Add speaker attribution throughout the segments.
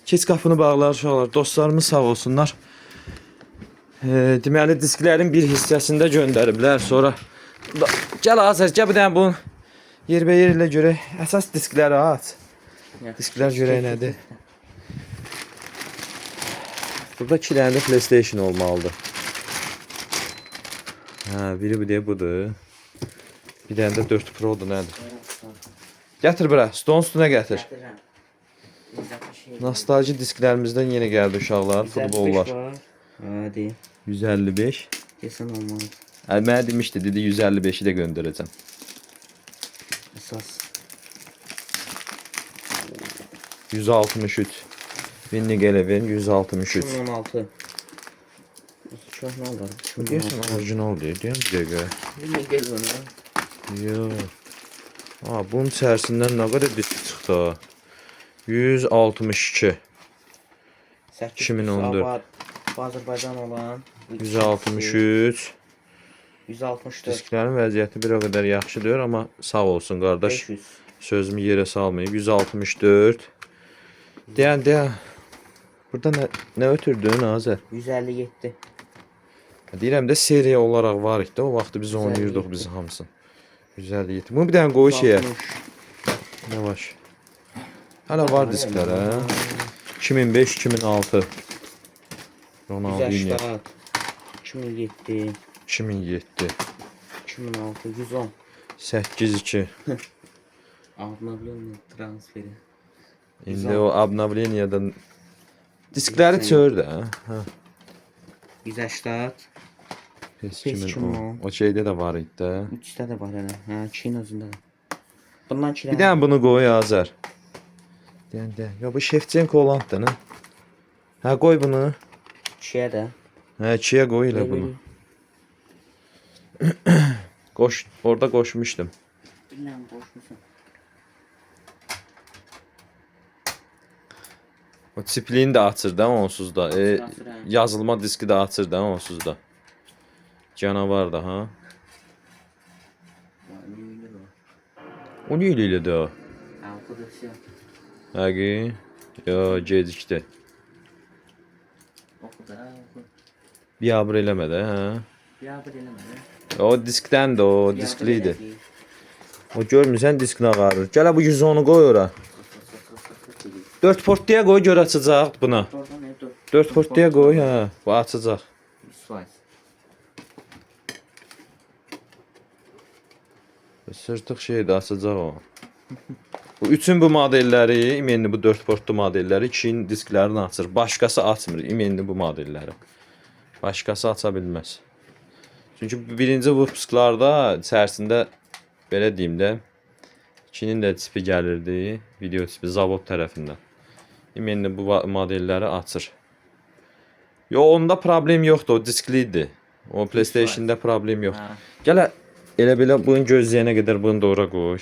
Speaker 1: Keç qapını bağlar uşaqlar. Dostlarımız sağ olsunlar. Deməli disklərin bir hissəsində göndəriblər. Sonra gəl Azər, gəl bir dənə bunun yerbəyer ilə görək. Əsas diskləri aç. Disklər görək nədir. Burada 2 dənə də PlayStation olmalıdır. Biri bu deyə budur. Bir dənə də 4 Pro'dur nədir? Gətir bura, stolun üstünə gətir. Nostalji disklərimizdən yenə gəldi uşaqlar, futbollar.
Speaker 2: Hadi.
Speaker 1: 155.
Speaker 2: Kesin olmaz.
Speaker 1: Mənə demişdi, dedi 155'i də göndərəcəm.
Speaker 2: Əsas.
Speaker 1: 163. Vinni Gelevin 163.
Speaker 2: 2016. Çok ne olur?
Speaker 1: Deyəsən orijinal deyir, deyəm bir dəqiqə.
Speaker 2: Vinni Gelevin.
Speaker 1: Yox. Bunun içərisindən nə qədər disk çıxdı? 162. 2014.
Speaker 2: Azərbaycan olan
Speaker 1: 163.
Speaker 2: 164.
Speaker 1: Disklərin vəziyyəti bir o qədər yaxşıdır, amma sağ olsun qardaş.
Speaker 2: 500.
Speaker 1: Sözümü yerə salmayıb. 164. Deyən. Burada nə ötürdün Azər?
Speaker 2: 157.
Speaker 1: Deyirəm də seriya olaraq var idi. O vaxtı biz oynayırdıq biz hamısını. 157. Bunu bir dənə qoy şeyə. Yavaş. Hələ var disklər, hə? 2005, 2006. Ronaldinho.
Speaker 2: 2007.
Speaker 1: 2007.
Speaker 2: 2006. 110.
Speaker 1: 8-2.
Speaker 2: Обновление transferi.
Speaker 1: İndi o обновлениyadan diskləri çördü, hə?
Speaker 2: 180.
Speaker 1: PES
Speaker 2: 2010.
Speaker 1: 2010. O şeydə də var idi də.
Speaker 2: 3'te de var hele. Ha, Çin özünde de. Bundan Çin.
Speaker 1: Bir dənə bunu qoy Azər. Deyən. Ya bu Şevçenko olandı, nə? Hə, qoy bunu.
Speaker 2: Çiğe de.
Speaker 1: Hə, 2-yə qoy elə bunu. Orada qoşmuşdum.
Speaker 2: Bilmem boşmusun.
Speaker 1: O çipliyini də açır da onsuz da. Yazılma diski də açır da onsuz da. Canavar da ha. O niyə elə də o? Həqi. Yo, gecikdi. Biabır eləmə də, hə?
Speaker 2: Biabır eləmə.
Speaker 1: O diskdən də o, diskliydi. O görmürsən disk nə qarır. Gələ bu 110'u qoy ora. 4 portluya qoy gör açacaq buna. 4 portluya qoy, hə. Bu açacaq. Sırtıq şeydə açacaq o. Bu üçün bu modelləri, imenli bu 4 portlu modelləri 2'nin disklərini açır. Başqası açmır, imenli bu modelləri. Başqası aça bilməz. Çünki birinci выпускlarda içərisində belə deyim də 2'nin də tipi gəlirdi, video tipi zavod tərəfindən. İmenli bu modelləri açır. Yo, onda problem yoxdur, o diskliydi. O PlayStation'da problem yoxdur. Gələ elə belə bunu gözləyənə qədər bunu da ora qoy.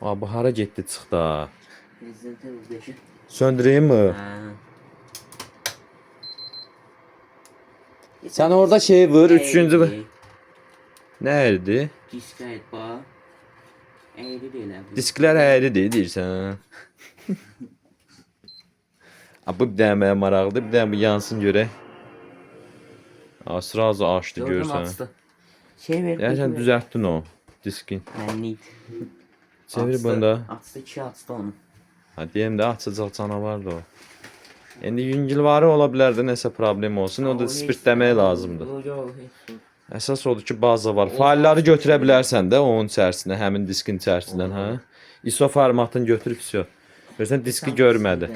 Speaker 1: Bu hara getdi çıxdı ha? Söndüreyim mi? Sen orada şey vur, 3-cü. Nə əyridir?
Speaker 2: Diskayet bax. Əyri deyil.
Speaker 1: Disklər əyridir deyirsən. Bu bir dənə mənə maraqlıdır, bir dənə bu yansın görək. Sırası açdı görsən.
Speaker 2: Şey ver.
Speaker 1: Yəni düzəltdin o diskin.
Speaker 2: Mənlik.
Speaker 1: Çevir bunda.
Speaker 2: Açdı, 2 açdı onu.
Speaker 1: Deyəm də açacaq canavar da o. İndi yüngülvarı ola bilər də nəsə problem olsun. O da spirtləmək lazımdır. Əsas odur ki, baza var. Failləri götürə bilərsən də onun içərisinə, həmin diskin içərisindən, hə? ISO formatını götürüb всё. Görsən diski görmədi.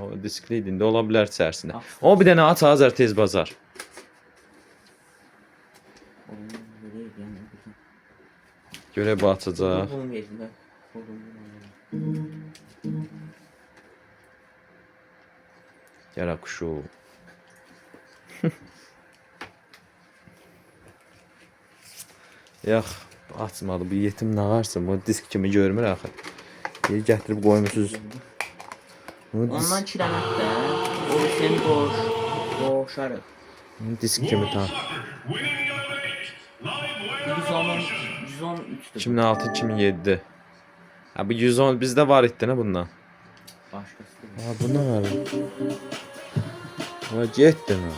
Speaker 1: O diskli idi. İndi ola bilər içərisinə. O bir dənə aç Azər tez bazar. Görək bu açacaq. Yara kuşu. Yox, açmadı. Bu yetim nağarsın. Bu disk kimi görmür axı. Yer gətirib qoymuşsunuz.
Speaker 2: Ondan 2 dənə də. O seni boşarıq.
Speaker 1: Disk kimi tam.
Speaker 2: 113'dür.
Speaker 1: 2006-2007. Ha bu 110 bizdə var idi nə bundan?
Speaker 2: Başqası.
Speaker 1: Ha, bu ne var? Va getdin ha.